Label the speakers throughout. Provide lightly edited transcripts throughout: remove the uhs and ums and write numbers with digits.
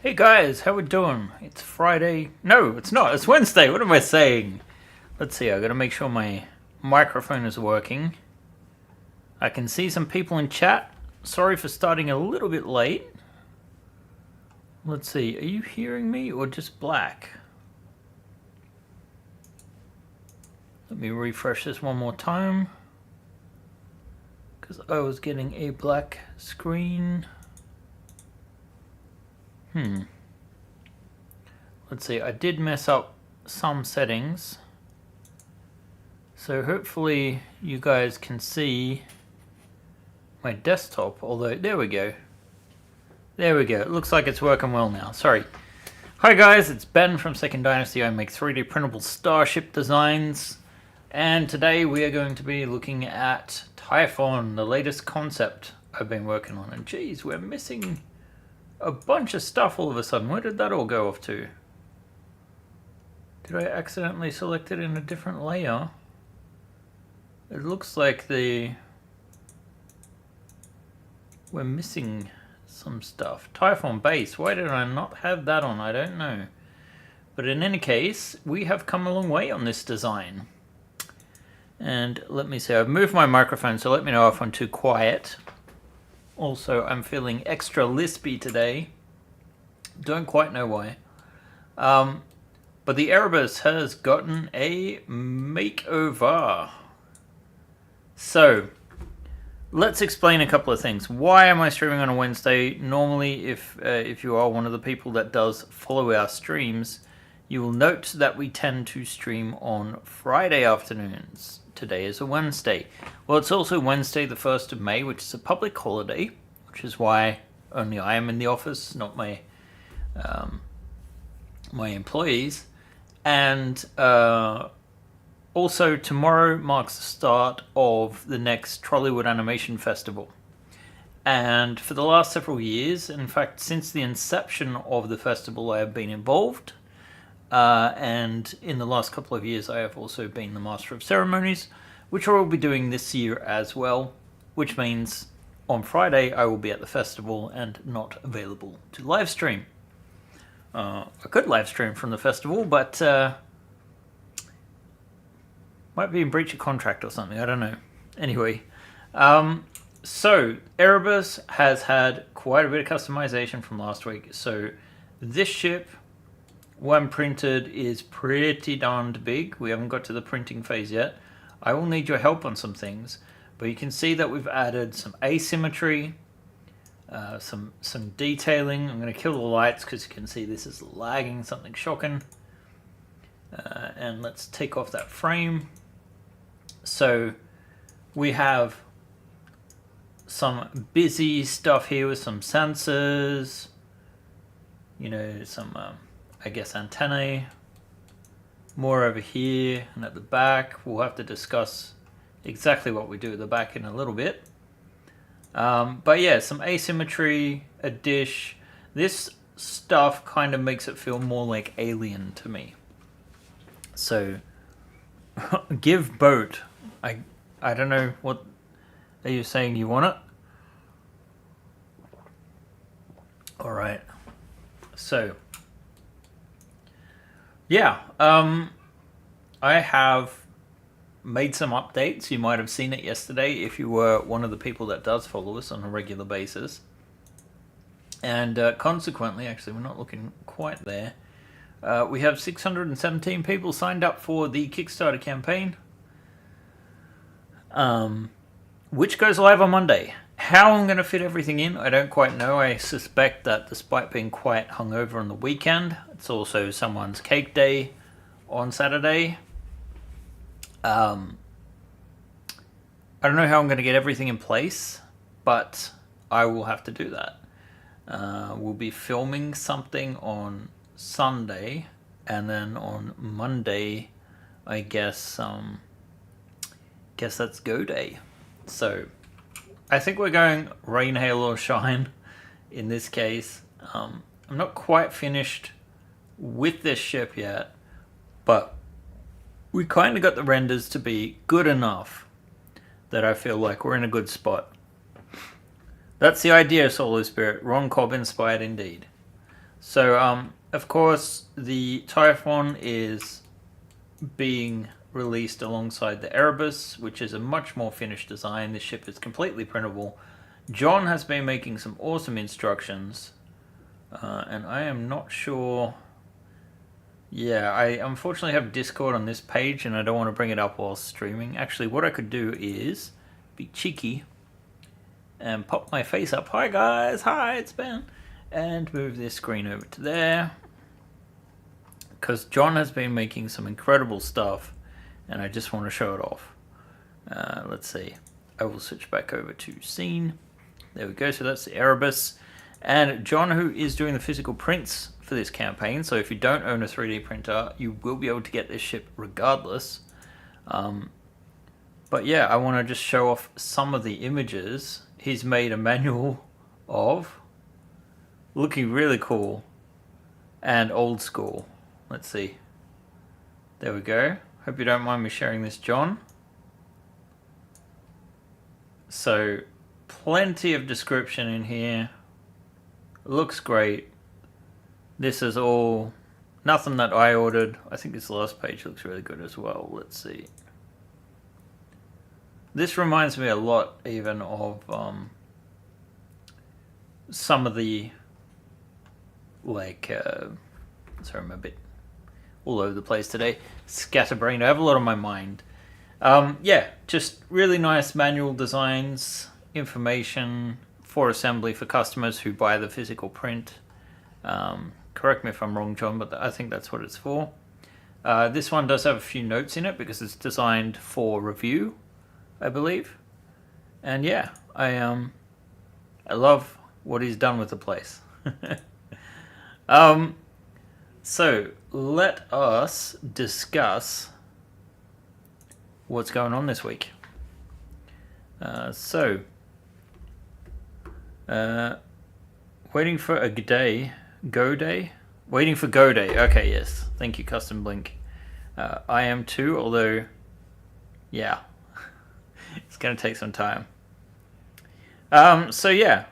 Speaker 1: Hey guys, how we doing? It's Friday. No, it's not. It's Wednesday. What am I saying? Let's see. I gotta make sure my microphone is working. I can see some people in chat. Sorry for starting a little bit late. Let's see. Are you hearing me or just black? Let me refresh this one more time. Because I was getting a black screen. Let's see, I did mess up some settings. So hopefully you guys can see my desktop, although, there we go. There we go, it looks like it's working well now, sorry. Hi guys, it's Ben from Second Dynasty. I make 3D printable starship designs. And today we are going to be looking at Typhon, the latest concept I've been working on. And geez, we're missing a bunch of stuff all of a sudden. Where did that all go off to? Did I accidentally select it in a different layer? It looks like we're missing some stuff. Typhon base, why did I not have that on? I don't know. But in any case, we have come a long way on this design. And let me see, I've moved my microphone, so let me know if I'm too quiet. Also, I'm feeling extra lispy today. Don't quite know why. But the Erebus has gotten a makeover. So, let's explain a couple of things. Why am I streaming on a Wednesday? Normally, if you are one of the people that does follow our streams, you will note that we tend to stream on Friday afternoons. Today is a Wednesday. Well, it's also Wednesday the 1st of May, which is a public holiday, which is why only I am in the office, not my my employees. And also tomorrow marks the start of the next Trollywood Animation Festival. And for the last several years, in fact, since the inception of the festival, I have been involved. And in the last couple of years, I have also been the Master of Ceremonies, which I will be doing this year as well, which means on Friday I will be at the festival and not available to live stream. I could live stream from the festival, but might be in breach of contract or something, I don't know. Anyway, so Erebus has had quite a bit of customization from last week. So this ship, one printed, is pretty darned big. We haven't got to the printing phase yet. I will need your help on some things, but you can see that we've added some asymmetry, some detailing. I'm going to kill the lights because you can see this is lagging, something shocking. And let's take off that frame. So we have some busy stuff here with some sensors, you know, some I guess antennae, more over here, and at the back we'll have to discuss exactly what we do at the back in a little bit. But yeah, some asymmetry, a dish. This stuff kind of makes it feel more like Alien to me. So give boat. I don't know, what are you saying, you want it? All right. So yeah, I have made some updates. You might have seen it yesterday if you were one of the people that does follow us on a regular basis. And consequently, actually we're not looking quite there, we have 617 people signed up for the Kickstarter campaign, which goes live on Monday. How I'm going to fit everything in, I don't quite know. I suspect that despite being quite hungover on the weekend, it's also someone's cake day on Saturday. I don't know how I'm going to get everything in place, but I will have to do that. We'll be filming something on Sunday, and then on Monday, I guess that's go day. So I think we're going rain, hail, or shine in this case. I'm not quite finished with this ship yet, but we kind of got the renders to be good enough that I feel like we're in a good spot. That's the idea, Solar Spirit. Ron Cobb inspired indeed. So, of course, the Typhon is being released alongside the Erebus, which is a much more finished design. This ship is completely printable. John has been making some awesome instructions, and I am not sure. Yeah, I unfortunately have Discord on this page, and I don't want to bring it up while streaming. Actually, what I could do is be cheeky and pop my face up. Hi guys, hi, it's Ben. And move this screen over to there, because John has been making some incredible stuff, and I just want to show it off. Let's see. I will switch back over to scene. There we go. So that's the Erebus. And John, who is doing the physical prints for this campaign, so if you don't own a 3D printer, you will be able to get this ship regardless. But yeah, I want to just show off some of the images he's made a manual of. Looking really cool and old school. Let's see. There we go. Hope you don't mind me sharing this, John. So, plenty of description in here. Looks great. This is all nothing that I ordered. I think this last page looks really good as well. Let's see. This reminds me a lot even of some of the, like, sorry, I'm a bit all over the place today. Scatterbrained. I have a lot on my mind. Yeah, just really nice manual designs, information for assembly for customers who buy the physical print. Correct me if I'm wrong, John, but I think that's what it's for. This one does have a few notes in it because it's designed for review, I believe. And yeah, I love what he's done with the place. So let us discuss what's going on this week. Waiting for a day. Go day? Waiting for go day. Okay, yes. Thank you, Custom Blink. I am too, although, yeah, it's going to take some time. So yeah,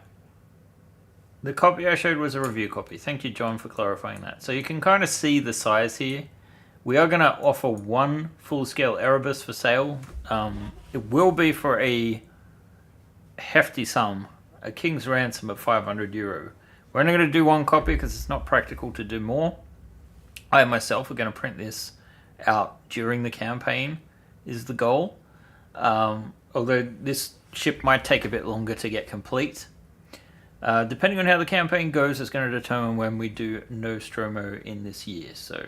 Speaker 1: the copy I showed was a review copy. Thank you, John, for clarifying that. So you can kind of see the size here. We are going to offer one full-scale Erebus for sale. It will be for a hefty sum, a king's ransom of €500. We're only going to do one copy because it's not practical to do more. I myself are going to print this out during the campaign is the goal. Although this ship might take a bit longer to get complete. Depending on how the campaign goes, it's going to determine when we do Nostromo in this year. So,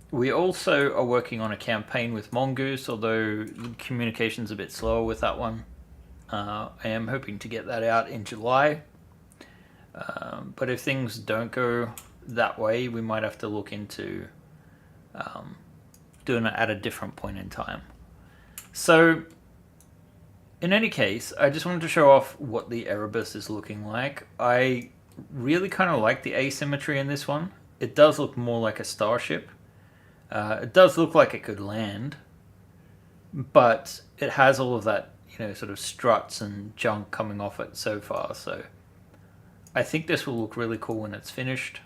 Speaker 1: we also are working on a campaign with Mongoose, although the communication's a bit slower with that one. I am hoping to get that out in July. But if things don't go that way, we might have to look into doing it at a different point in time. So, in any case, I just wanted to show off what the Erebus is looking like. I really kind of like the asymmetry in this one. It does look more like a starship. It does look like it could land, but it has all of that, you know, sort of struts and junk coming off it so far. So I think this will look really cool when it's finished.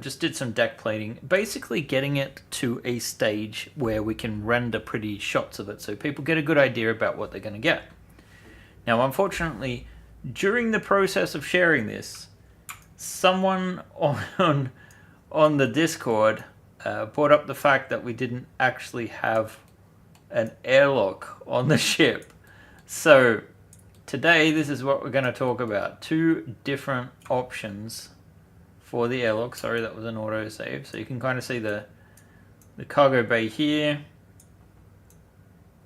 Speaker 1: Just did some deck plating, basically getting it to a stage where we can render pretty shots of it so people get a good idea about what they're going to get. Now, unfortunately, during the process of sharing this, someone on the Discord brought up the fact that we didn't actually have an airlock on the ship. So today, this is what we're going to talk about. Two different options for the airlock. Sorry, that was an autosave. So you can kind of see the cargo bay here.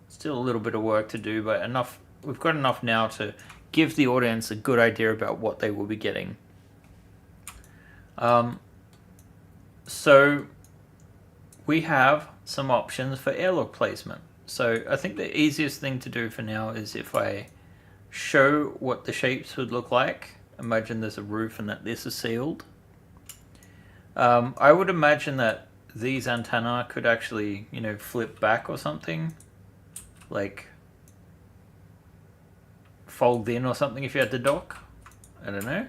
Speaker 1: Still a little bit of work to do, but enough. We've got enough now to give the audience a good idea about what they will be getting. So we have some options for airlock placement. So I think the easiest thing to do for now is if I show what the shapes would look like. Imagine there's a roof and that this is sealed. I would imagine that these antennae could actually, you know, flip back or something. Like fold in or something if you had to dock. I don't know.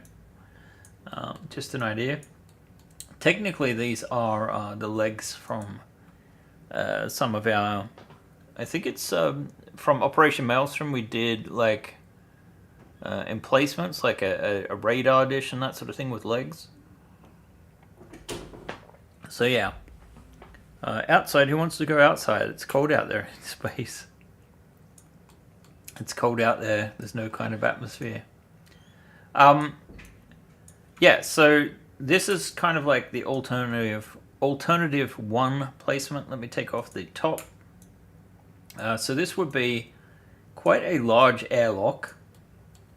Speaker 1: Just an idea. Technically, these are the legs from some of our. I think it's from Operation Maelstrom. We did like emplacements, like a radar dish and that sort of thing with legs. So yeah. Outside, who wants to go outside? It's cold out there in space. It's cold out there. There's no kind of atmosphere. Yeah, so this is kind of like the alternative one placement. Let me take off the top. So this would be quite a large airlock,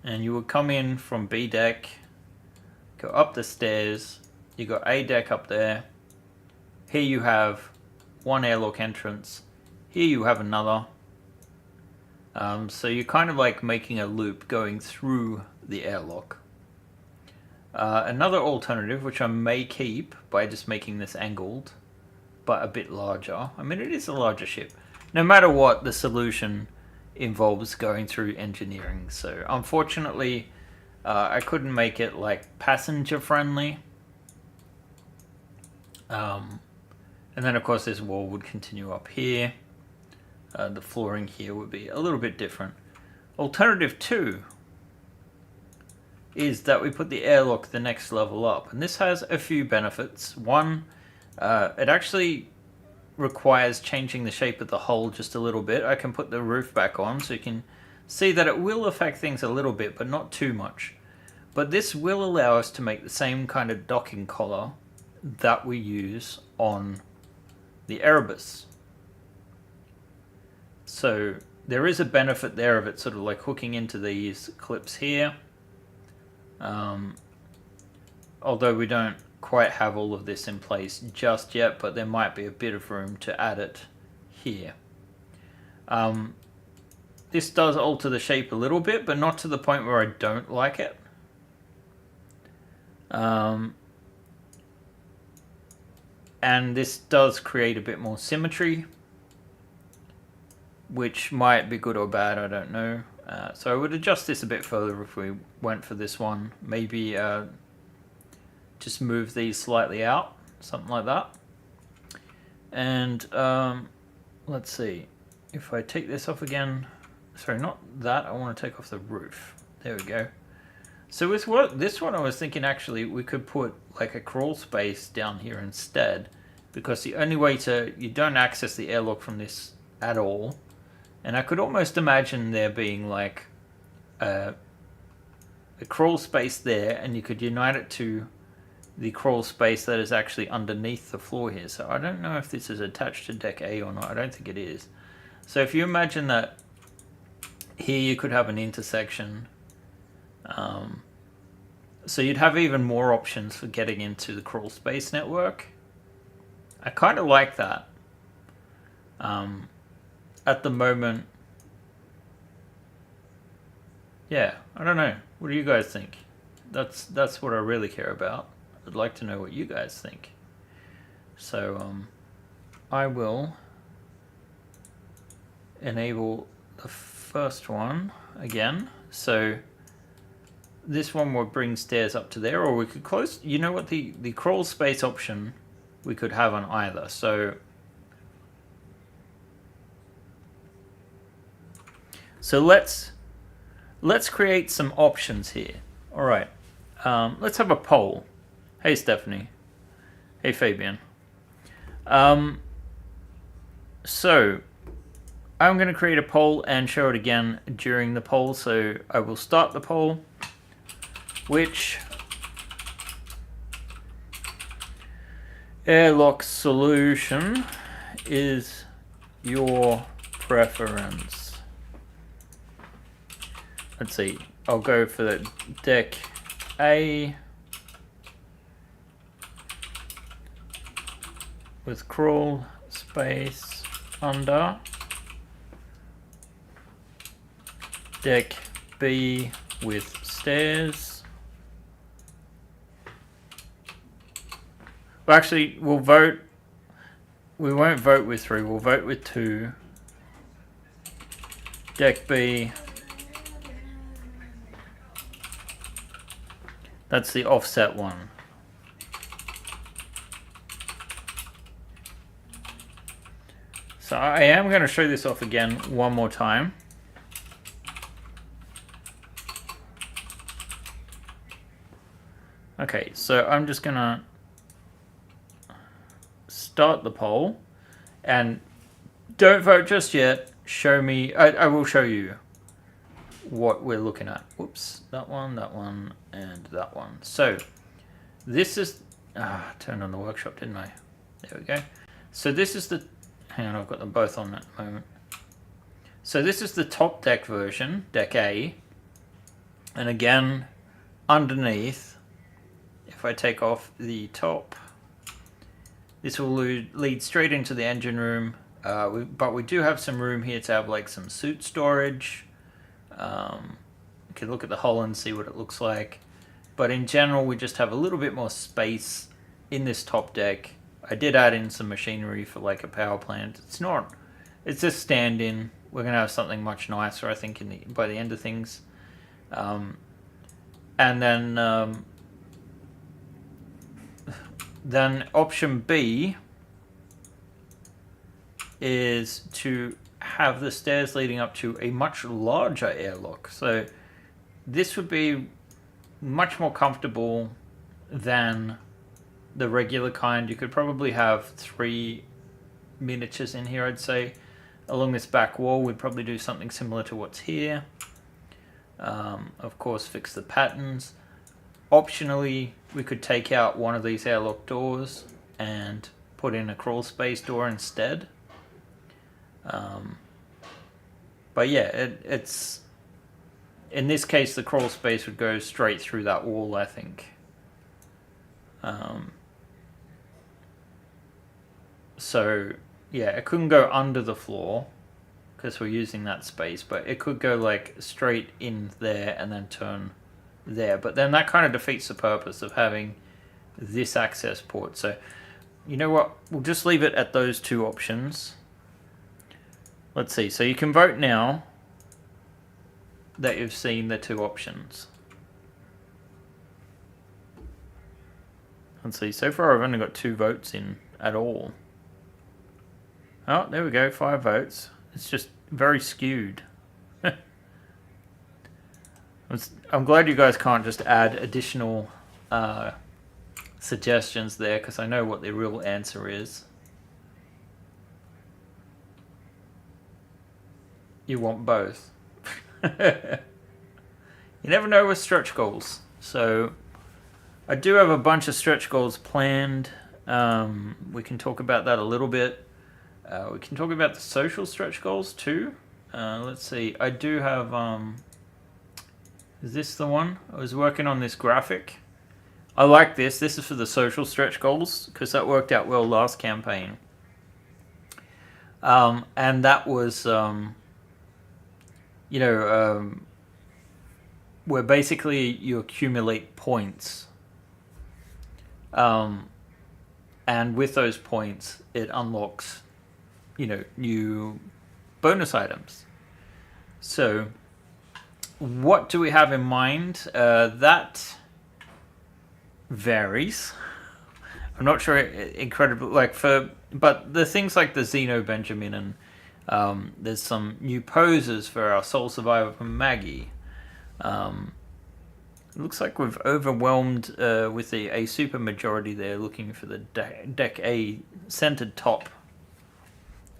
Speaker 1: and you would come in from B deck, go up the stairs. You got A deck up there. Here you have one airlock entrance. Here you have another. So you're kind of like making a loop going through the airlock. Another alternative, which I may keep by just making this angled, but a bit larger. I mean, it is a larger ship. No matter what, the solution involves going through engineering. So unfortunately, I couldn't make it like passenger friendly. And then of course this wall would continue up here. The flooring here would be a little bit different. Alternative 2 is that we put the airlock the next level up, and this has a few benefits. One, it actually requires changing the shape of the hull just a little bit. I can put the roof back on so you can see that it will affect things a little bit, but not too much. But this will allow us to make the same kind of docking collar that we use on the Erebus. So there is a benefit there of it sort of like hooking into these clips here. Although we don't quite have all of this in place just yet, but there might be a bit of room to add it here. This does alter the shape a little bit, but not to the point where I don't like it. And this does create a bit more symmetry, which might be good or bad, I don't know. So I would adjust this a bit further if we went for this one. Maybe just move these slightly out, something like that. And let's see, if I take this off again, sorry, not that, I want to take off the roof. There we go. So with this one I was thinking actually we could put like a crawl space down here instead, because the only way you don't access the airlock from this at all. And I could almost imagine there being like a crawl space there, and you could unite it to the crawl space that is actually underneath the floor here. So I don't know if this is attached to deck A or not. I don't think it is. So if you imagine that here you could have an intersection. So you'd have even more options for getting into the crawl space network. I kind of like that. At the moment, yeah, I don't know. What do you guys think? That's what I really care about. I'd like to know what you guys think. So I will enable the first one again. So this one will bring stairs up to there, or we could close. You know what, the crawl space option we could have on either. So let's create some options here. All right, let's have a poll. Hey Stephanie. Hey Fabian. So I'm going to create a poll and show it again during the poll. So I will start the poll. Which airlock solution is your preference? Let's see, I'll go for the deck A with crawl space under, deck B with stairs. Well, actually, we'll vote. We won't vote with 3, we'll vote with 2. Deck B That's the offset one. So I am going to show this off again one more time. Okay, so I'm just going to start the poll, and don't vote just yet. Show me, I will show you what we're looking at. Whoops, that one, and that one. So this is, turned on the workshop, didn't I? There we go. So this is the, hang on, I've got them both on at the moment. So this is the top deck version, deck A. And again, underneath, if I take off the top, this will lead straight into the engine room. But we do have some room here to have like some suit storage. You can look at the hull and see what it looks like. But in general, we just have a little bit more space in this top deck. I did add in some machinery for like a power plant. It's just stand-in. We're going to have something much nicer, I think, by the end of things. And then option B is to have the stairs leading up to a much larger airlock. So this would be much more comfortable than the regular kind. You could probably have 3 miniatures in here, I'd say. Along this back wall, we'd probably do something similar to what's here. Of course, fix the patterns. Optionally, we could take out one of these airlock doors and put in a crawl space door instead. But yeah, it's in this case the crawl space would go straight through that wall, I think. So yeah, it couldn't go under the floor because we're using that space, but it could go like straight in there and then turn there. But then that kind of defeats the purpose of having this access port. So you know what, we'll just leave it at those 2 options. Let's see, so you can vote now that you've seen the 2 options. Let's see, so far I've only got 2 votes in at all. Oh, there we go, 5 votes. It's just very skewed. I'm glad you guys can't just add additional suggestions there, because I know what the real answer is. You want both. You never know with stretch goals. So I do have a bunch of stretch goals planned. We can talk about that a little bit. We can talk about the social stretch goals too. Let's see. I do have... is this the one? I was working on this graphic. I like this. This is for the social stretch goals because that worked out well last campaign. And that was... where basically you accumulate points. And with those points, it unlocks, new bonus items. So, what do we have in mind? That varies. I'm not sure incredibly, but the things like the Xeno Benjamin and there's some new poses for our Soul Survivor from Maggie. It looks like we've overwhelmed with a super majority there looking for the deck A centered top.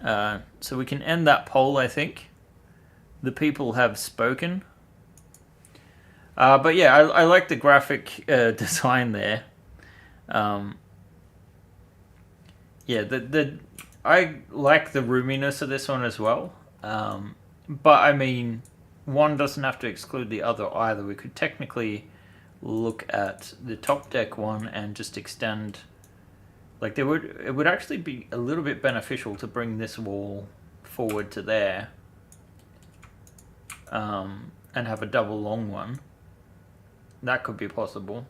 Speaker 1: So we can end that poll, I think. The people have spoken. But yeah, I like the graphic design there. I like the roominess of this one as well. But I mean, one doesn't have to exclude the other either. We could technically look at the top deck one and just extend. Like it would actually be a little bit beneficial to bring this wall forward to there, and have a double long one. That could be possible.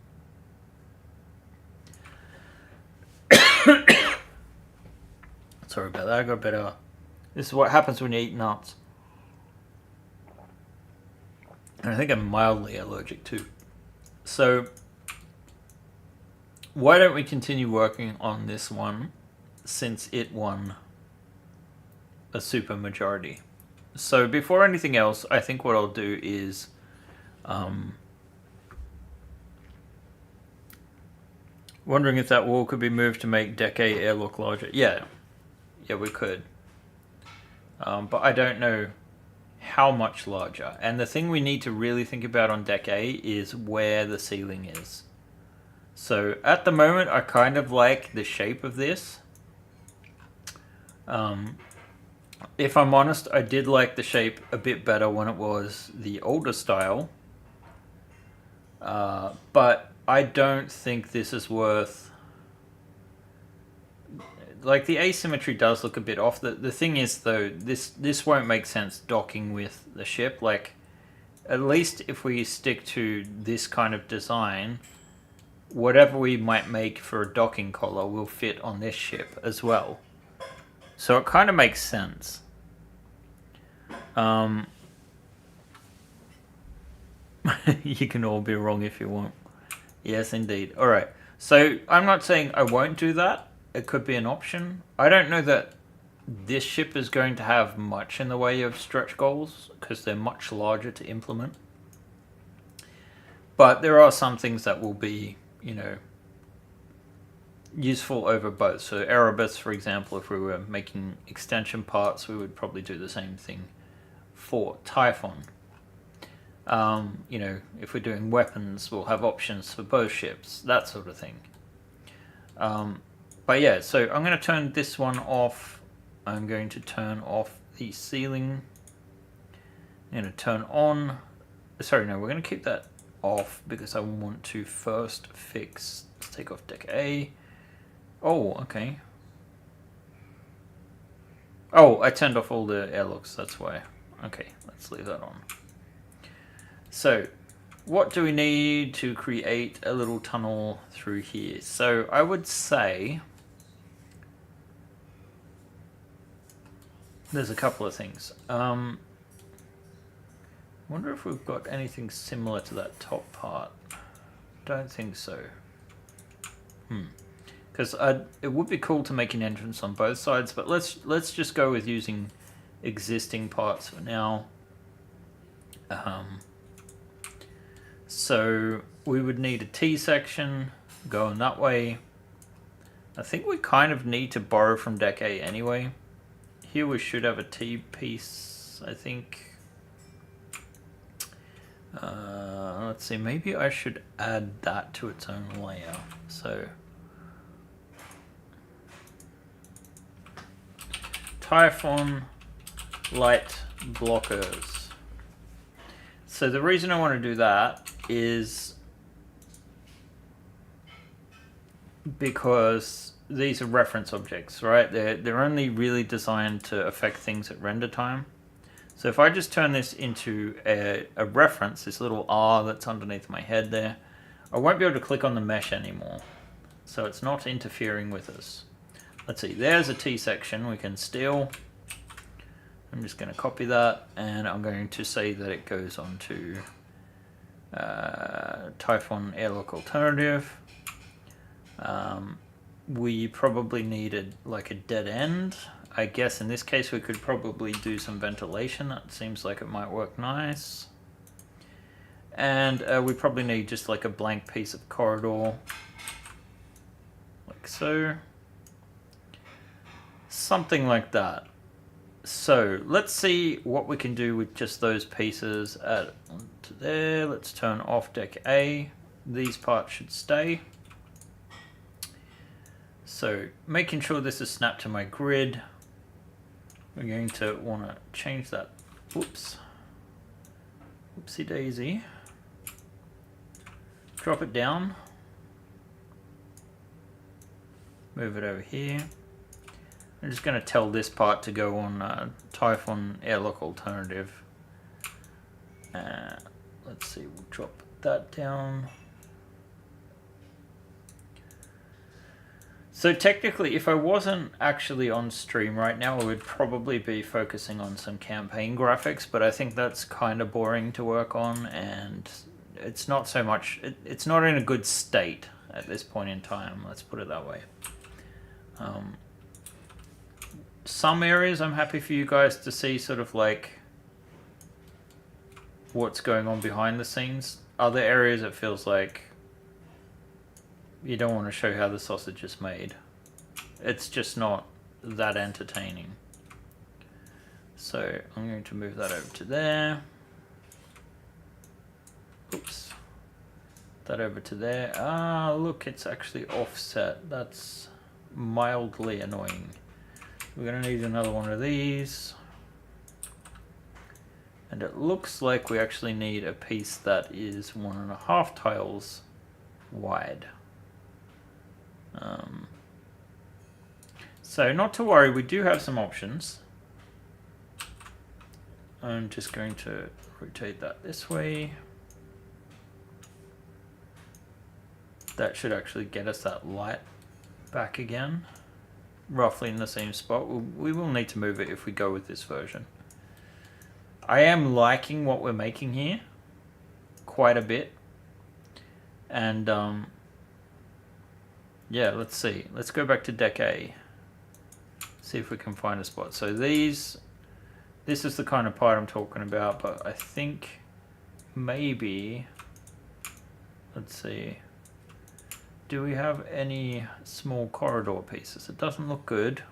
Speaker 1: Sorry about that. I got a bit of... This is what happens when you eat nuts. And I think I'm mildly allergic too. So, why don't we continue working on this one since it won a super majority? So before anything else, I think what I'll do is wondering if that wall could be moved to make Deck A airlock larger. Yeah, we could. But I don't know how much larger. And the thing we need to really think about on Deck A is where the ceiling is. So at the moment, I kind of like the shape of this. If I'm honest, I did like the shape a bit better when it was the older style. But I don't think this is worth... Like, the asymmetry does look a bit off. The thing is, though, this won't make sense docking with the ship. Like, at least if we stick to this kind of design, whatever we might make for a docking collar will fit on this ship as well. So it kind of makes sense. You can all be wrong if you want. Yes, indeed. Alright, so I'm not saying I won't do that. It could be an option. I don't know that this ship is going to have much in the way of stretch goals because they're much larger to implement. But there are some things that will be, you know, useful over both. So Erebus, for example, if we were making extension parts, we would probably do the same thing for Typhon. You know, if we're doing weapons, we'll have options for both ships, that sort of thing. But yeah, so I'm going to turn this one off. I'm going to turn off the ceiling. I'm going to turn on... Sorry, no, we're going to keep that off because I want to first fix... Let's take off Deck A. Oh, okay. Oh, I turned off all the airlocks, that's why. Okay, let's leave that on. So, what do we need to create a little tunnel through here? So, I would say... There's a couple of things. I wonder if we've got anything similar to that top part. Don't think so. Because it would be cool to make an entrance on both sides, but let's just go with using existing parts for now. So we would need a T section going that way. I think we kind of need to borrow from Deck A anyway. Here we should have a T piece, I think. Let's see, maybe I should add that to its own layer. So Typhon light blockers. So the reason I want to do that is because these are reference objects, right? They're only really designed to affect things at render time. So if I just turn this into a reference, this little R that's underneath my head there, I won't be able to click on the mesh anymore. So it's not interfering with us. Let's see, there's a T section we can steal. I'm just going to copy that, and I'm going to say that it goes on to Typhon airlock alternative. We probably needed like a dead end. I guess in this case we could probably do some ventilation. That seems like it might work nice. And we probably need just like a blank piece of corridor. Like so. Something like that. So let's see what we can do with just those pieces. Add onto there. Let's turn off Deck A. These parts should stay. So making sure this is snapped to my grid. We're going to want to change that. Whoops. Whoopsie daisy. Drop it down. Move it over here. I'm just going to tell this part to go on Typhon airlock alternative. Let's see, we'll drop that down. So technically, if I wasn't actually on stream right now, I would probably be focusing on some campaign graphics, but I think that's kind of boring to work on, and it's not so much, it's not in a good state. at this point in time. Let's put it that way. Some areas I'm happy for you guys to see sort of like what's going on behind the scenes. Other areas it feels like you don't want to show how the sausage is made. It's just not that entertaining. So I'm going to move that over to there. Oops. That over to there. Ah, look, it's actually offset. That's mildly annoying. We're going to need another one of these. And it looks like we actually need a piece that is 1.5 tiles wide. So not to worry, we do have some options. I'm just going to rotate that this way. That should actually get us that light back again. Roughly in the same spot. We will need to move it if we go with this version. I am liking what we're making here quite a bit. And yeah, let's see. Let's go back to deck A. See if we can find a spot. So this is the kind of part I'm talking about, but I think maybe, let's see. Do we have any small corridor pieces? It doesn't look good.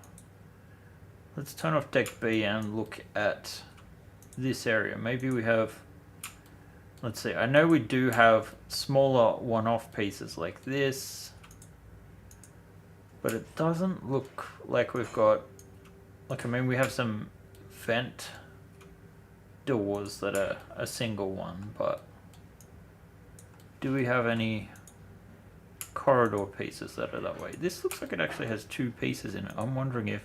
Speaker 1: Let's turn off deck B and look at this area. Maybe we have, let's see, I know we do have smaller one-off pieces like this, but it doesn't look like we've got, like, I mean, we have some vent doors that are a single one, but do we have any corridor pieces that are that way? This looks like it actually has 2 pieces in it. I'm wondering if,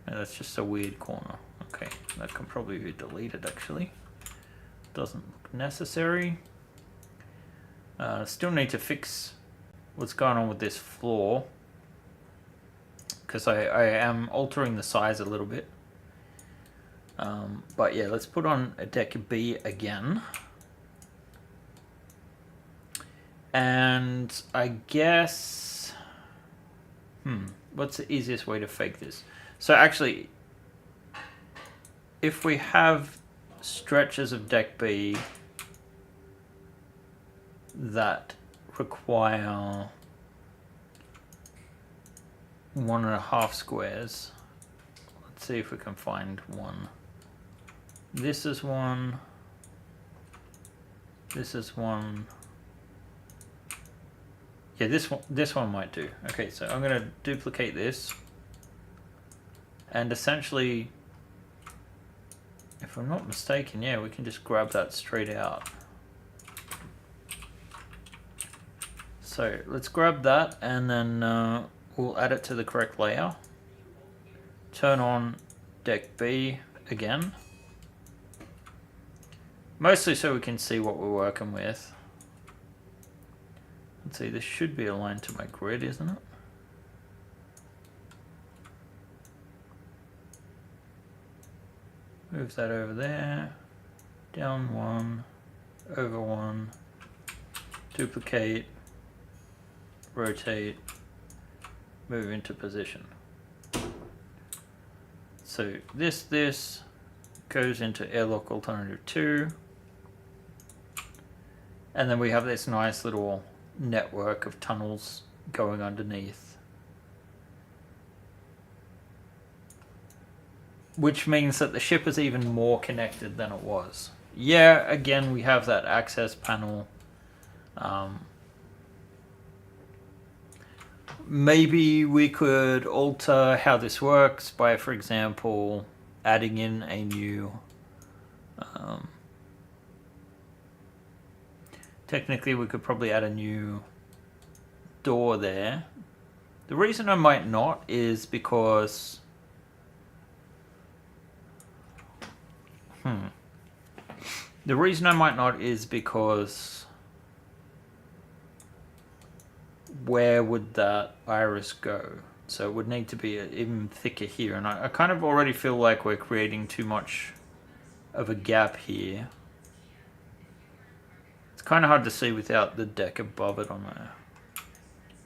Speaker 1: no, that's just a weird corner. Okay, that can probably be deleted actually. Doesn't look necessary. Still need to fix what's going on with this floor, because I am altering the size a little bit. But yeah, let's put on a deck B again. And I guess, what's the easiest way to fake this? So actually, if we have stretches of deck B that require 1.5 squares, let's see if we can find one. This is one. This is one. Yeah, this one might do. Okay, so I'm going to duplicate this. And essentially, if I'm not mistaken, yeah, we can just grab that straight out. So let's grab that and then we'll add it to the correct layer. Turn on deck B again. Mostly so we can see what we're working with. Let's see, this should be aligned to my grid, isn't it? Move that over there. Down 1, over 1, duplicate, rotate, move into position. So this goes into airlock alternative 2. And then we have this nice little network of tunnels going underneath, which means that the ship is even more connected than it was. Yeah, again, we have that access panel. Maybe we could alter how this works by, for example, adding in a new technically, we could probably add a new door there. The reason I might not is because... The reason I might not is because... where would that iris go? So it would need to be even thicker here. And I kind of already feel like we're creating too much of a gap here. Kind of hard to see without the deck above it on there.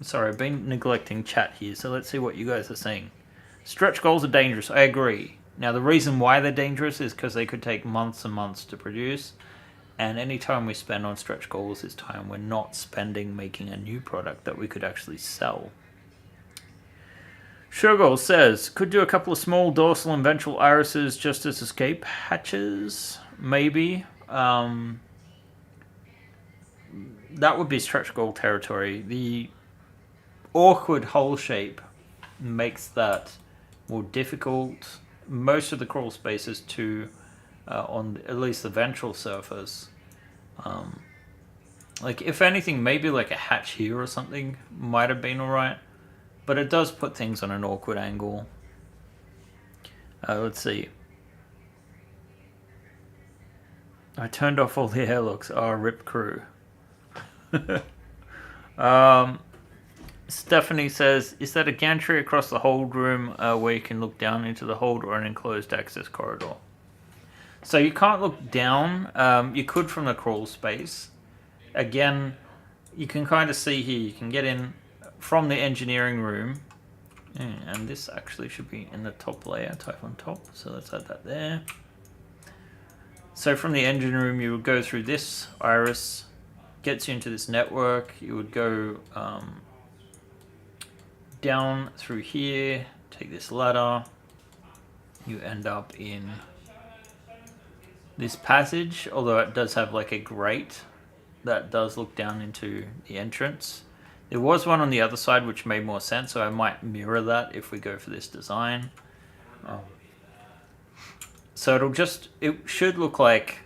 Speaker 1: Sorry, I've been neglecting chat here, so let's see what you guys are saying. Stretch goals are dangerous. I agree. Now, the reason why they're dangerous is because they could take months and months to produce. And any time we spend on stretch goals is time we're not spending making a new product that we could actually sell. Sugar says, could do a couple of small dorsal and ventral irises just as escape hatches. Maybe. That would be stretch goal territory. The awkward hole shape makes that more difficult. Most of the crawl spaces too, on at least the ventral surface. Like, if anything, maybe like a hatch here or something might have been alright. But it does put things on an awkward angle. Let's see. I turned off all the airlocks. Oh, rip crew. Stephanie says, is that a gantry across the hold room where you can look down into the hold, or an enclosed access corridor? So you can't look down. You could from the crawl space. Again, you can kind of see here, you can get in from the engineering room. And this actually should be in the top layer, Typhon top. So let's add that there. So from the engine room, you would go through this iris, gets you into this network. You would go down through here, take this ladder. You end up in this passage, although it does have like a grate that does look down into the entrance. There was one on the other side which made more sense, so I might mirror that if we go for this design. So it should look like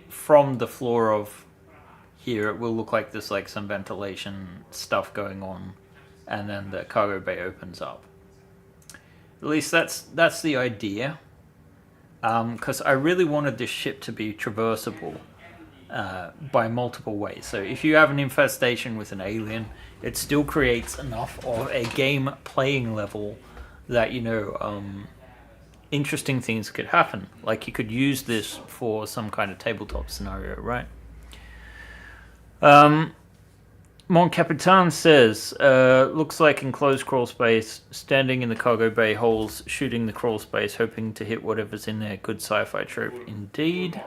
Speaker 1: from the floor of here, it will look like there's like some ventilation stuff going on, and then the cargo bay opens up. At least that's the idea. Because I really wanted this ship to be traversable by multiple ways. So if you have an infestation with an alien, it still creates enough of a game playing level that, interesting things could happen. Like you could use this for some kind of tabletop scenario, right? Mon Capitan says, looks like enclosed crawl space, standing in the cargo bay holes, shooting the crawl space, hoping to hit whatever's in there. Good sci-fi trope indeed.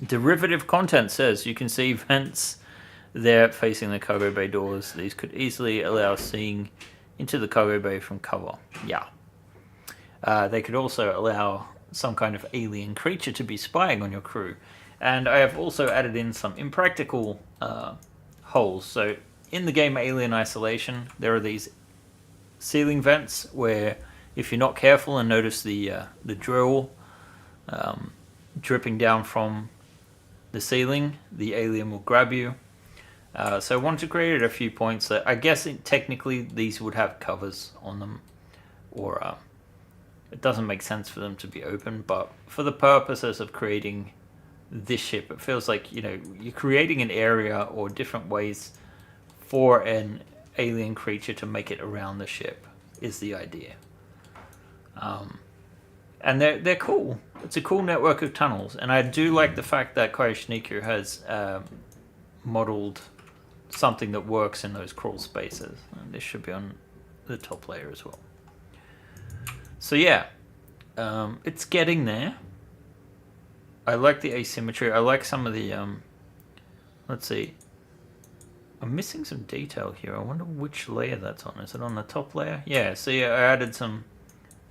Speaker 1: Derivative content says, you can see vents there facing the cargo bay doors. These could easily allow seeing into the cargo bay from cover. Yeah. They could also allow some kind of alien creature to be spying on your crew. And I have also added in some impractical holes. So in the game Alien Isolation, there are these ceiling vents where if you're not careful and notice the drill dripping down from the ceiling, the alien will grab you. So I wanted to create a few points that I guess technically these would have covers on them, or it doesn't make sense for them to be open, but for the purposes of creating this ship, it feels like, you're creating an area or different ways for an alien creature to make it around the ship is the idea. And they're cool. It's a cool network of tunnels, and I do like the fact that Koyashniku has modeled something that works in those crawl spaces. And this should be on the top layer as well. So yeah, it's getting there. I like the asymmetry. I like some of the, let's see. I'm missing some detail here. I wonder which layer that's on. Is it on the top layer? Yeah, see, I added some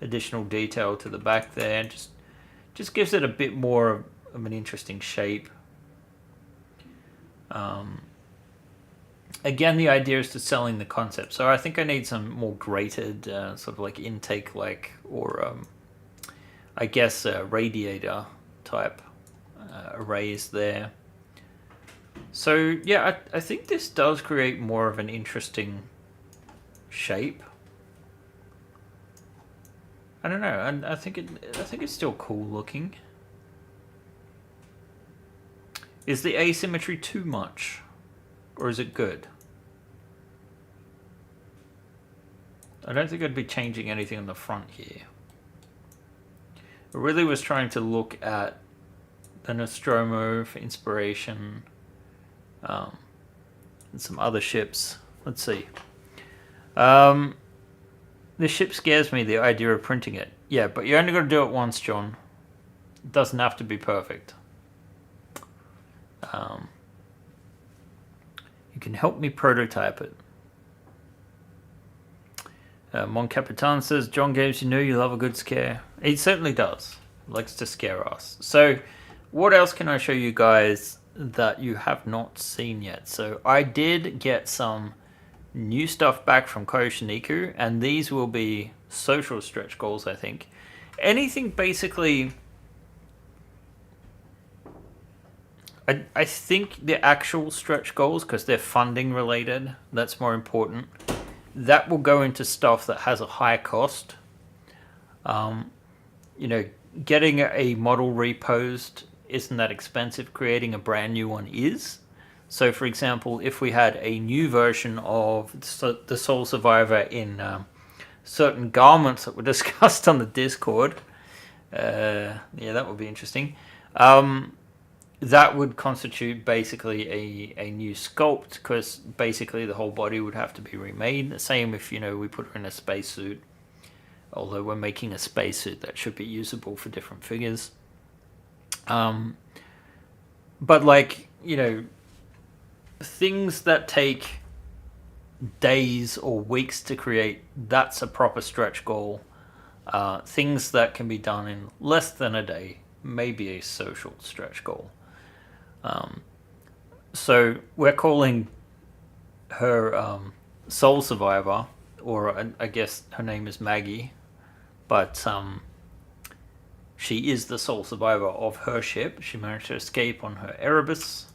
Speaker 1: additional detail to the back there. Just gives it a bit more of an interesting shape. Again, the idea is to selling the concept. So I think I need some more grated, sort of like intake, or I guess radiator type arrays there. So yeah, I think this does create more of an interesting shape. I don't know, and I think it's still cool looking. Is the asymmetry too much, or is it good? I don't think I'd be changing anything on the front here. I really was trying to look at the Nostromo for inspiration, and some other ships Let's see. This ship scares me, the idea of printing it. Yeah, but you only got to do it once, John. It doesn't have to be perfect. You can help me prototype it. Mon Capitan says, John Games, you know you love a good scare. He certainly does. Likes to scare us. So, what else can I show you guys that you have not seen yet? So, I did get some new stuff back from Koyoshiniku, and these will be social stretch goals, I think. Anything basically... I think the actual stretch goals, because they're funding related, that's more important. That will go into stuff that has a high cost. You know, getting a model reposed isn't that expensive. Creating a brand new one is. So, for example, if we had a new version of the Soul Survivor in certain garments that were discussed on the Discord, yeah, that would be interesting. That would constitute basically a new sculpt, because basically the whole body would have to be remade. The same if, you know, we put her in a spacesuit. Although we're making a spacesuit that should be usable for different figures. But like, you know, things that take days or weeks to create, that's a proper stretch goal. Things that can be done in less than a day, maybe a social stretch goal. So we're calling her Soul Survivor, or I guess her name is Maggie, but she is the sole survivor of her ship. She managed to escape on her Erebus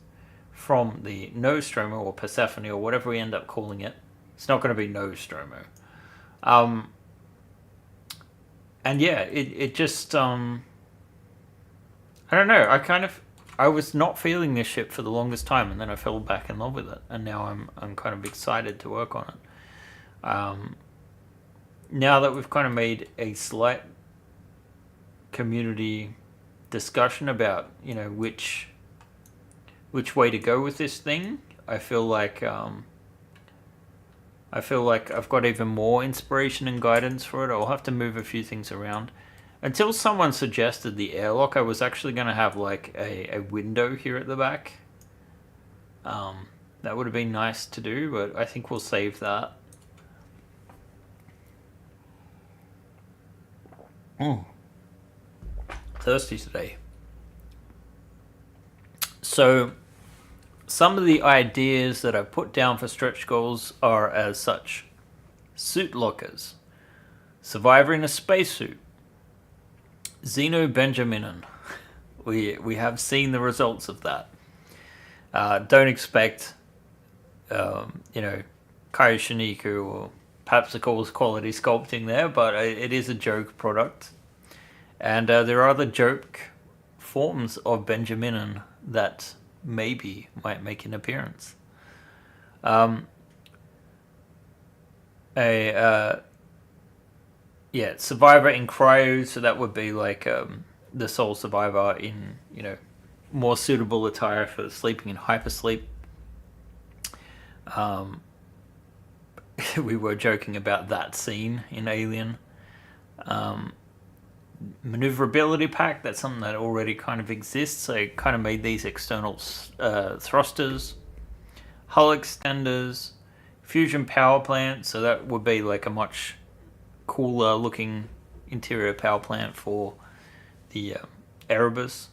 Speaker 1: from the Nostromo, or Persephone, or whatever we end up calling it. It's not going to be Nostromo. And yeah, it just... I don't know, I was not feeling this ship for the longest time, and then I fell back in love with it, and now I'm kind of excited to work on it. Now that we've kind of made a slight community discussion about, you know, which way to go with this thing, I feel like I've got even more inspiration and guidance for it. I'll have to move a few things around. Until someone suggested the airlock, I was actually going to have like a window here at the back. That would have been nice to do, but I think we'll save that. Thirsty today. So, some of the ideas that I put down for stretch goals are as such. Suit lockers. Survivor in a spacesuit. Xeno Benjaminin. We have seen the results of that. Don't expect, you know, Kaioshiniku or Papsicle's quality sculpting there, but it is a joke product. And there are other joke forms of Benjaminin that maybe might make an appearance. Yeah, Survivor in cryo, so that would be like the Soul Survivor in, you know, more suitable attire for sleeping in hypersleep. We were joking about that scene in Alien. Maneuverability pack, that's something that already kind of exists. So I kind of made these external thrusters, hull extenders, fusion power plant, so that would be like a much cooler looking interior power plant for the Erebus.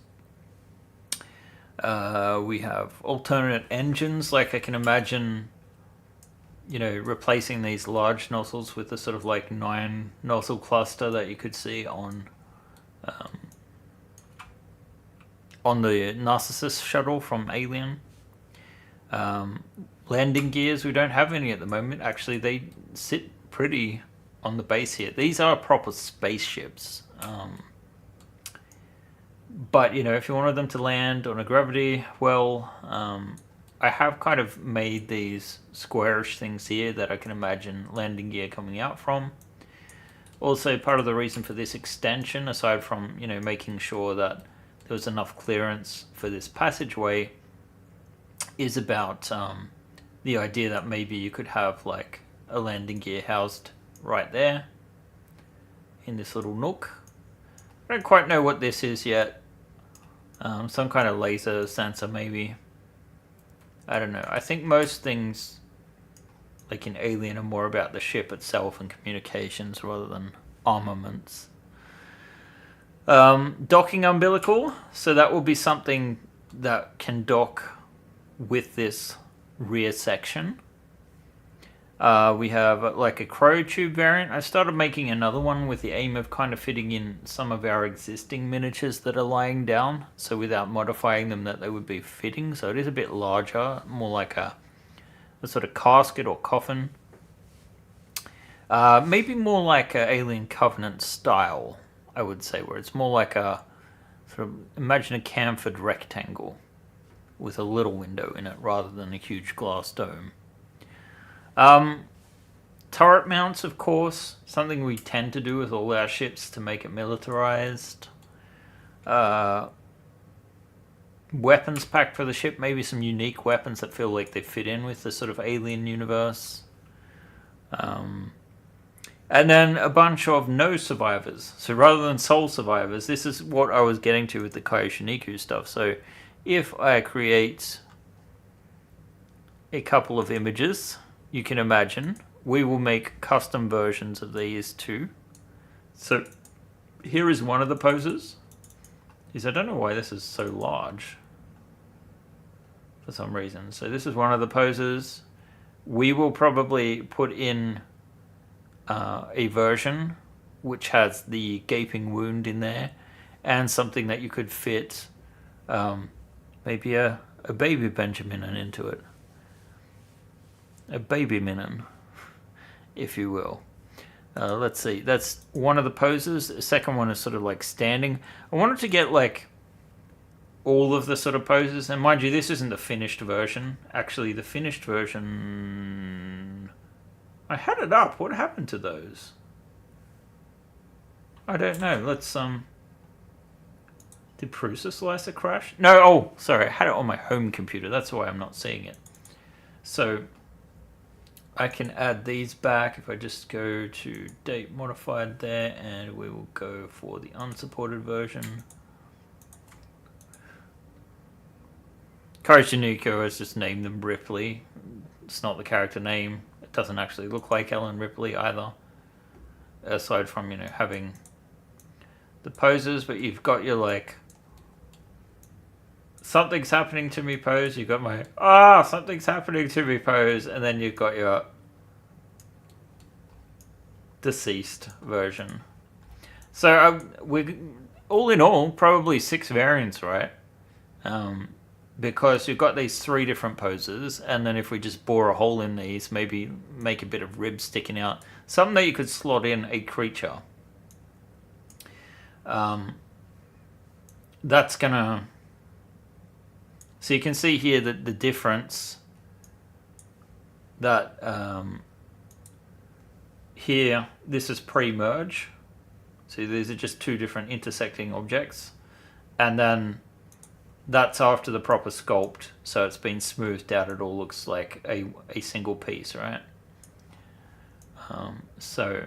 Speaker 1: We have alternate engines, like I can imagine, you know, replacing these large nozzles with the sort of like 9 nozzle cluster that you could see on the Narcissus shuttle from Alien. Landing gears, we don't have any at the moment. Actually, they sit pretty on the base here. These are proper spaceships. But, you know, if you wanted them to land on a gravity well, I have kind of made these squarish things here that I can imagine landing gear coming out from. Also, part of the reason for this extension, aside from, you know, making sure that there was enough clearance for this passageway, is about the idea that maybe you could have like a landing gear housed right there in this little nook. I don't quite know what this is yet. Some kind of laser sensor maybe. I don't know. I think most things like in Alien are more about the ship itself and communications rather than armaments. Docking umbilical. So that will be something that can dock with this rear section. We have like a crow tube variant. I started making another one with the aim of kind of fitting in some of our existing miniatures that are lying down. So without modifying them, that they would be fitting. So it is a bit larger, more like a sort of casket or coffin. Maybe more like an Alien Covenant style, I would say, where it's more like a sort of, imagine a chamfered rectangle with a little window in it rather than a huge glass dome. Turret mounts, of course, something we tend to do with all our ships to make it militarized. Weapons pack for the ship, maybe some unique weapons that feel like they fit in with the sort of Alien universe. And then a bunch of no survivors. So rather than sole survivors, this is what I was getting to with the Kaioshiniku stuff. So if I create a couple of images, you can imagine we will make custom versions of these too. So here is one of the poses. I don't know why this is so large for some reason. So this is one of the poses. We will probably put in a version which has the gaping wound in there and something that you could fit maybe a baby Benjamin into it. A baby minin, if you will. Let's see. That's one of the poses. The second one is sort of like standing. I wanted to get like all of the sort of poses. And mind you, this isn't the finished version. Actually, the finished version... I had it up. What happened to those? I don't know. Let's... Did Prusa Slicer crash? No, oh, sorry. I had it on my home computer. That's why I'm not seeing it. So... I can add these back if I just go to date modified there, and we will go for the unsupported version. Kaioshiniku has just named them Ripley. It's not the character name. It doesn't actually look like Ellen Ripley either. Aside from, you know, having the poses, but you've got your like something's happening to me pose, you've got my something's happening to me pose, and then you've got your deceased version. So we all in all probably 6 variants, right? Because you've got these 3 different poses, and then if we just bore a hole in these, maybe make a bit of rib sticking out, something that you could slot in a creature. That's gonna... So you can see here that the difference that here, this is pre-merge. So these are just 2 different intersecting objects. And then that's after the proper sculpt. So it's been smoothed out. It all looks like a single piece, right? So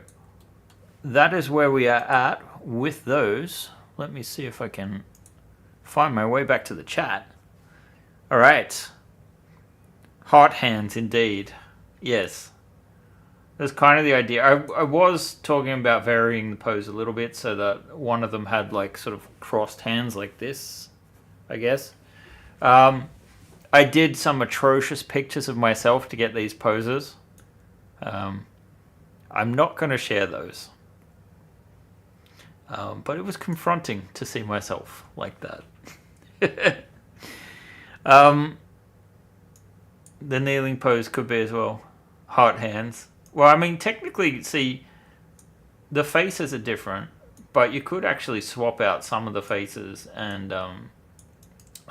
Speaker 1: that is where we are at with those. Let me see if I can find my way back to the chat. All right. Heart hands, indeed. Yes. That's kind of the idea. I was talking about varying the pose a little bit so that one of them had like sort of crossed hands like this, I guess. I did some atrocious pictures of myself to get these poses. I'm not going to share those. But it was confronting to see myself like that. The kneeling pose could be as well. Heart hands. Well, I mean, technically, see, the faces are different, but you could actually swap out some of the faces, and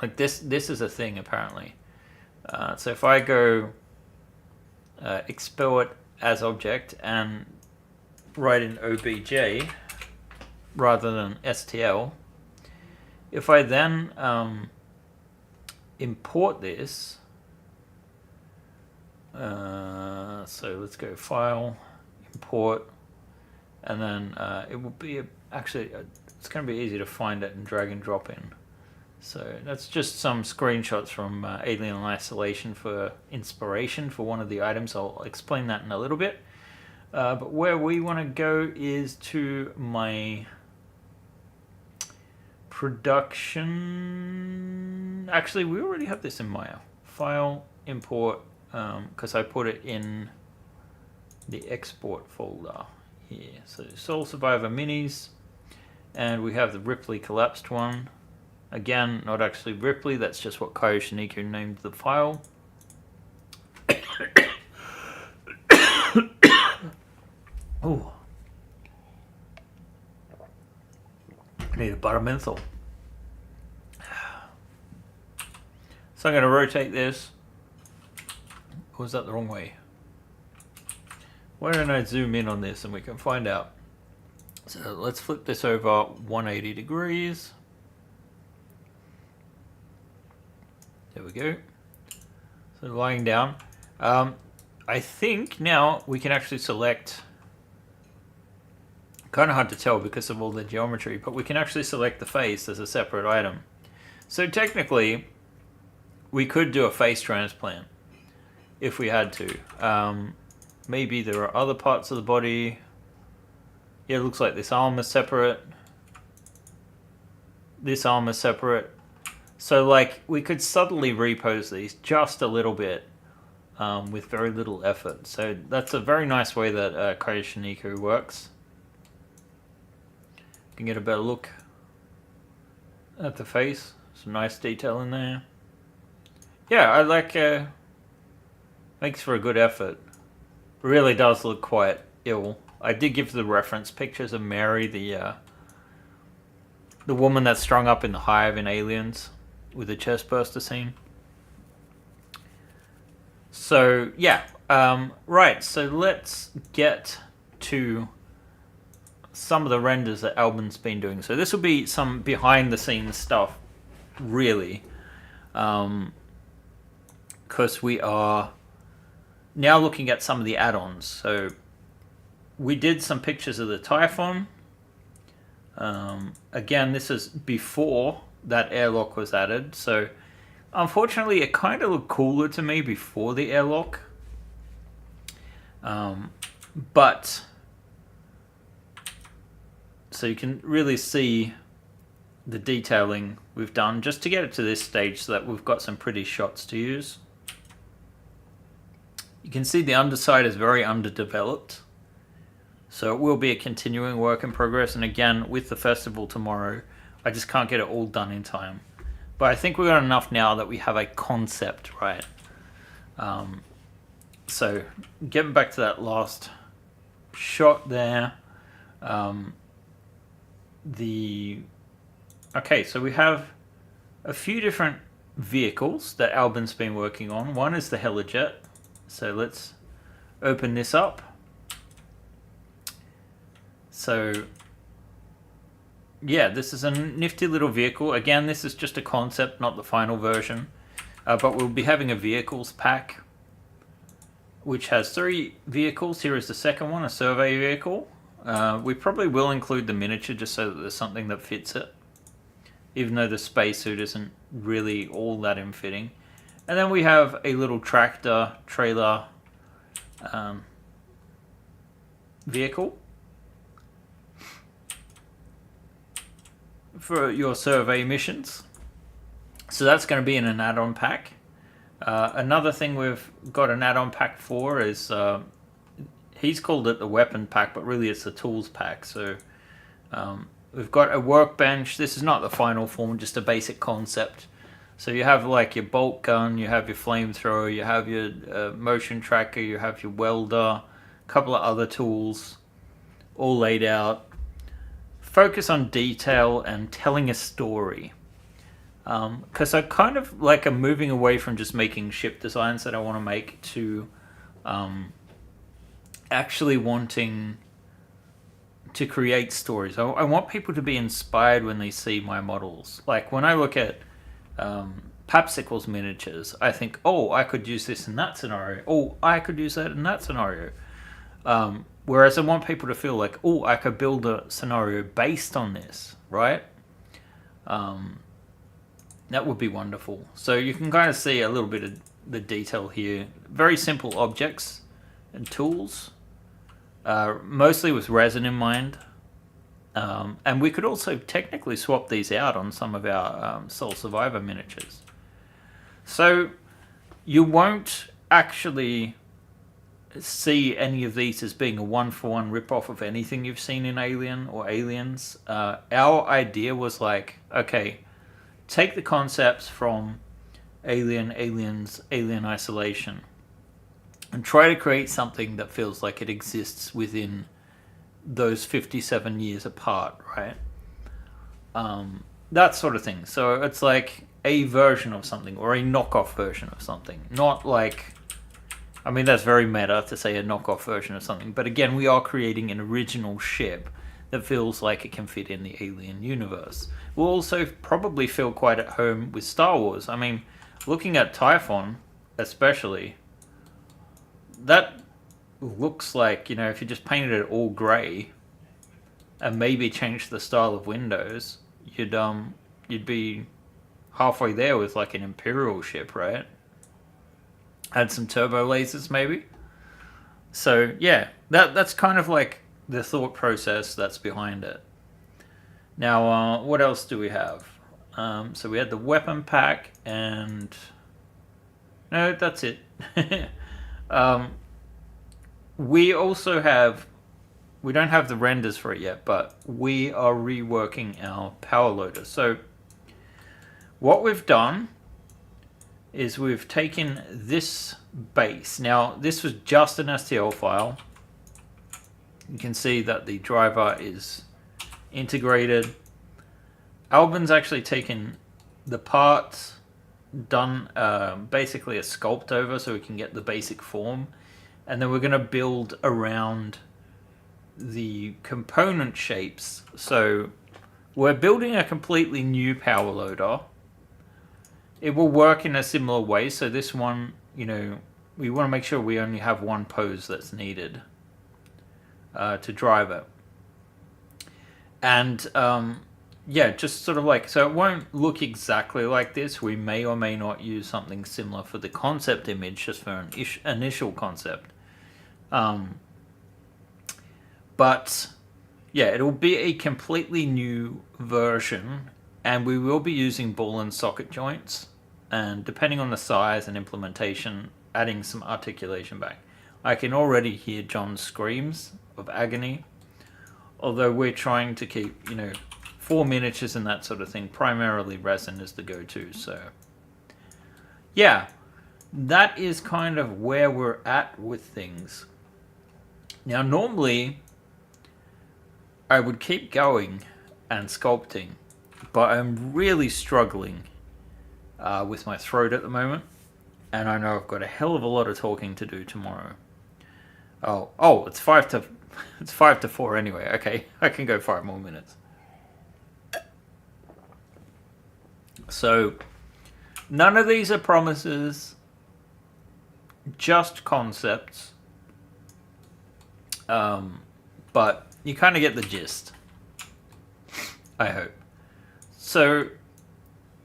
Speaker 1: like this is a thing apparently. So if I go export as object and write in OBJ rather than STL, if I then import this So let's go File, Import, and then it will be it's going to be easy to find it and drag and drop in. So that's just some screenshots from Alien Isolation for inspiration for one of the items. I'll explain that in a little bit. But where we want to go is to my production. Actually, we already have this in Maya. File, Import, because I put it in the export folder here. So Soul Survivor Minis, and we have the Ripley collapsed one. Again, not actually Ripley, that's just what Kayoshiniku named the file. Oh, I need a butter menthol. So I'm going to rotate this. Or was that the wrong way? Why don't I zoom in on this and we can find out. So let's flip this over 180 degrees. There we go. So lying down. I think now we can actually select, kind of hard to tell because of all the geometry, but we can actually select the face as a separate item. So technically, we could do a face transplant if we had to. Maybe there are other parts of the body. Yeah, it looks like this arm is separate. This arm is separate. So, like, we could subtly repose these just a little bit with very little effort. So that's a very nice way that Kayoshiniku works. You can get a better look at the face. Some nice detail in there. Yeah, I like. Makes for a good effort. Really does look quite ill. I did give the reference pictures of Mary, the woman that's strung up in the hive in Aliens, with the chest burster scene. So yeah, right. So let's get to some of the renders that Albin's been doing. So this will be some behind the scenes stuff, really, because we are now looking at some of the add-ons. So we did some pictures of the Typhon. Again, this is before that airlock was added. So unfortunately, it kind of looked cooler to me before the airlock. But so you can really see the detailing we've done just to get it to this stage so that we've got some pretty shots to use. You can see the underside is very underdeveloped. So it will be a continuing work in progress. And again, with the festival tomorrow, I just can't get it all done in time. But I think we've got enough now that we have a concept, right? So getting back to that last shot there. Okay, so we have a few different vehicles that Albin's been working on. One is the Helijet. So let's open this up. So yeah, this is a nifty little vehicle. Again, this is just a concept, not the final version. But we'll be having a vehicles pack, which has 3 vehicles. Here is the second one, a survey vehicle. We probably will include the miniature just so that there's something that fits it, even though the spacesuit isn't really all that in-fitting. And then we have a little tractor trailer vehicle for your survey missions. So that's going to be in an add-on pack. Another thing we've got an add-on pack for is, he's called it the weapon pack, but really it's the tools pack. So we've got a workbench. This is not the final form, just a basic concept. So you have like your bolt gun, you have your flamethrower, you have your motion tracker, you have your welder, a couple of other tools, all laid out. Focus on detail and telling a story. Because I kind of like I'm moving away from just making ship designs that I want to make to actually wanting to create stories. I want people to be inspired when they see my models. Like when I look at Papsicles miniatures, I think, oh, I could use this in that scenario. Oh, I could use that in that scenario. Whereas I want people to feel like, oh, I could build a scenario based on this, right? That would be wonderful. So you can kind of see a little bit of the detail here. Very simple objects and tools, mostly with resin in mind. And we could also technically swap these out on some of our Soul Survivor miniatures. So you won't actually see any of these as being a one-for-one rip-off of anything you've seen in Alien or Aliens. Our idea was like, okay, take the concepts from Alien, Aliens, Alien Isolation, and try to create something that feels like it exists within those 57 years apart, right? That sort of thing. So it's like a version of something or a knockoff version of something. Not like, I mean, that's very meta to say a knockoff version of something. But again, we are creating an original ship that feels like it can fit in the Alien universe. We'll also probably feel quite at home with Star Wars. I mean, looking at Typhon, especially, that looks like, you know, if you just painted it all grey and maybe changed the style of windows, you'd be halfway there with like an Imperial ship, right? Add some turbo lasers maybe. So yeah, that's kind of like the thought process that's behind it. Now, what else do we have? So we had the weapon pack, and no, that's it. We also have, we don't have the renders for it yet, but we are reworking our power loader. So what we've done is we've taken this base. Now, this was just an STL file. You can see that the driver is integrated. Albin's actually taken the parts, done basically a sculpt over so we can get the basic form. And then we're going to build around the component shapes. So we're building a completely new power loader. It will work in a similar way. So this one, you know, we want to make sure we only have one pose that's needed to drive it. And yeah, just sort of like, so it won't look exactly like this. We may or may not use something similar for the concept image, just for an initial concept. But yeah, it'll be a completely new version, and we will be using ball and socket joints, and depending on the size and implementation, adding some articulation back. I can already hear John's screams of agony, although we're trying to keep, you know, 4 miniatures and that sort of thing. Primarily resin is the go-to. So yeah, that is kind of where we're at with things. Now, normally I would keep going and sculpting, but I'm really struggling with my throat at the moment, and I know I've got a hell of a lot of talking to do tomorrow. Oh, it's 5 to 4 anyway. Okay, I can go 5 more minutes. So none of these are promises, just concepts. But you kind of get the gist, I hope. So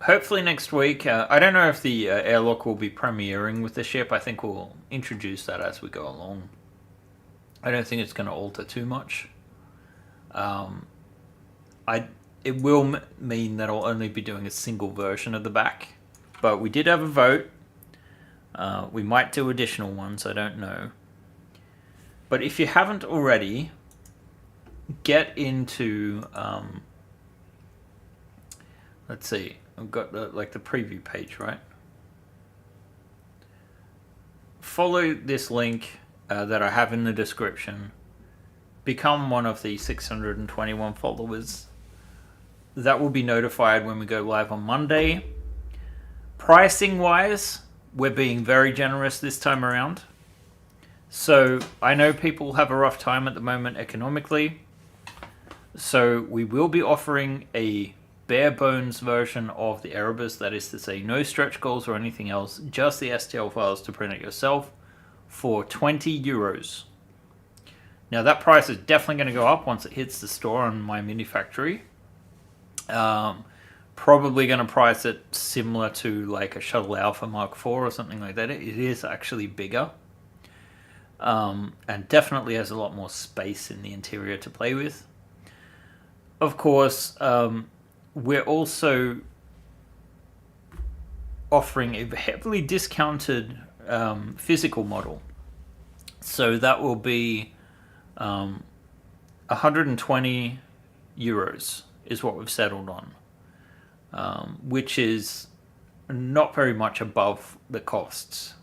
Speaker 1: hopefully next week, I don't know if the airlock will be premiering with the ship. I think we'll introduce that as we go along. I don't think it's going to alter too much. It will mean that I'll only be doing a single version of the back. But we did have a vote. We might do additional ones, I don't know. But if you haven't already, get into, let's see, I've got the preview page, right? Follow this link that I have in the description. Become one of the 621 followers. That will be notified when we go live on Monday. Pricing wise, we're being very generous this time around. So I know people have a rough time at the moment economically. So we will be offering a bare bones version of the Erebus, that is to say no stretch goals or anything else, just the STL files to print it yourself, for €20. Now that price is definitely going to go up once it hits the store on my mini factory. Probably going to price it similar to like a Shuttle Alpha Mark IV or something like that. It is actually bigger. And definitely has a lot more space in the interior to play with. Of course, we're also offering a heavily discounted physical model. So that will be €120 is what we've settled on, which is not very much above the costs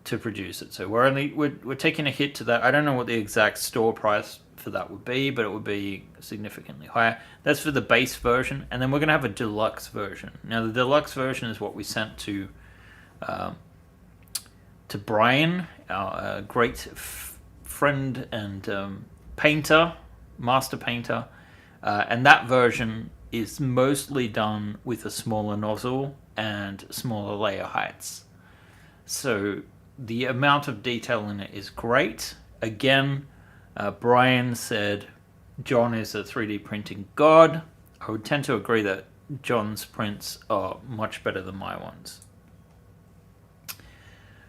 Speaker 1: to produce it. So we're taking a hit to that. I don't know what the exact store price for that would be, but it would be significantly higher. That's for the base version, and then we're going to have a deluxe version. Now the deluxe version is what we sent to Brian, our great friend and painter, master painter, and that version is mostly done with a smaller nozzle and smaller layer heights. So the amount of detail in it is great. Again, Brian said John is a 3D printing god. I would tend to agree that John's prints are much better than my ones.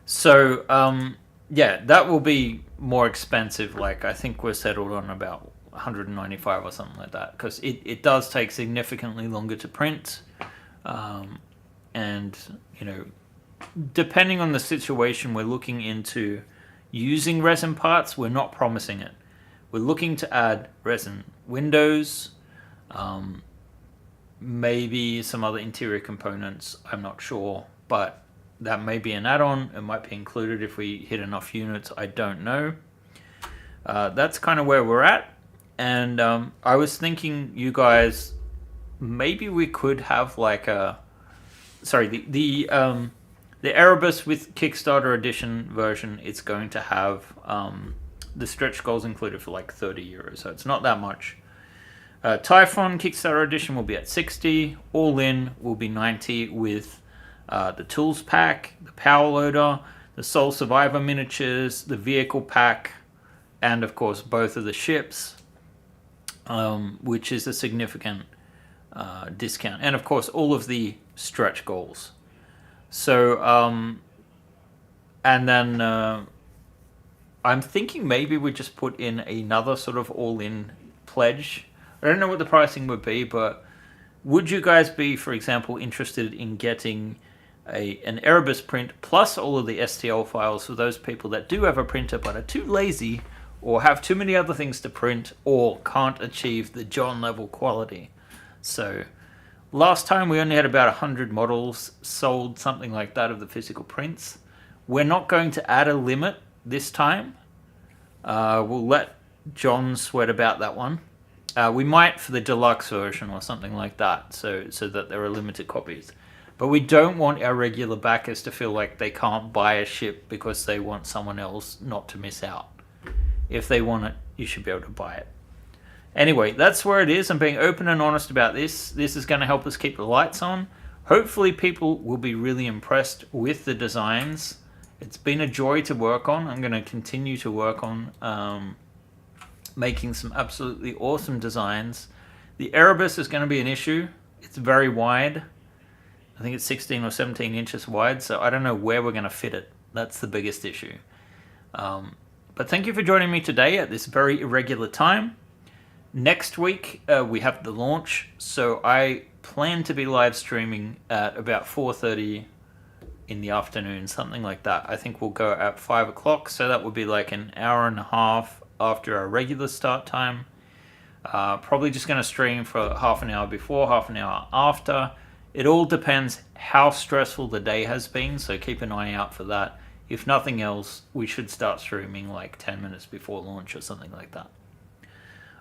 Speaker 1: So, yeah, that will be more expensive. Like, I think we're settled on about 195 or something like that, because it does take significantly longer to print. And, you know, depending on the situation, we're looking into using resin parts. We're not promising it. We're looking to add resin windows, maybe some other interior components. I'm not sure, but that may be an add-on. It might be included if we hit enough units. I don't know. That's kind of where we're at. And I was thinking, you guys, maybe we could have like a... Sorry, the Erebus with Kickstarter edition version, it's going to have the stretch goals included for like €30, so it's not that much. Typhon Kickstarter edition will be at 60. All in will be 90 with the tools pack, the power loader, the Soul Survivor miniatures, the vehicle pack, and of course both of the ships, which is a significant discount. And of course all of the stretch goals. So, and then I'm thinking maybe we just put in another sort of all-in pledge. I don't know what the pricing would be, but would you guys be, for example, interested in getting an Erebus print plus all of the STL files for those people that do have a printer but are too lazy or have too many other things to print or can't achieve the John level quality? So last time we only had about 100 models sold, something like that, of the physical prints. We're not going to add a limit this time. We'll let John sweat about that one. We might for the deluxe version or something like that, so that there are limited copies. But we don't want our regular backers to feel like they can't buy a ship because they want someone else not to miss out. If they want it, you should be able to buy it. Anyway, that's where it is. I'm being open and honest about this. This is going to help us keep the lights on. Hopefully people will be really impressed with the designs. It's been a joy to work on. I'm going to continue to work on making some absolutely awesome designs. The Erebus is going to be an issue. It's very wide. I think it's 16 or 17 inches wide, so I don't know where we're going to fit it. That's the biggest issue. But thank you for joining me today at this very irregular time. Next week, we have the launch, so I plan to be live streaming at about 4:30 in the afternoon, something like that. I think we'll go at 5 o'clock, so that would be like an hour and a half after our regular start time. Probably just going to stream for half an hour before, half an hour after. It all depends how stressful the day has been, so keep an eye out for that. If nothing else, we should start streaming like 10 minutes before launch or something like that.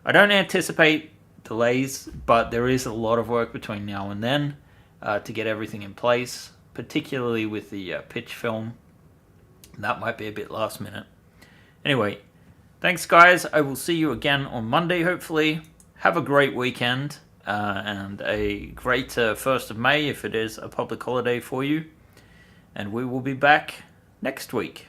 Speaker 1: I don't anticipate delays, but there is a lot of work between now and then to get everything in place, particularly with the pitch film. That might be a bit last minute. Anyway, thanks guys. I will see you again on Monday, hopefully. have a great weekend and a great 1st of May if it is a public holiday for you. And we will be back next week.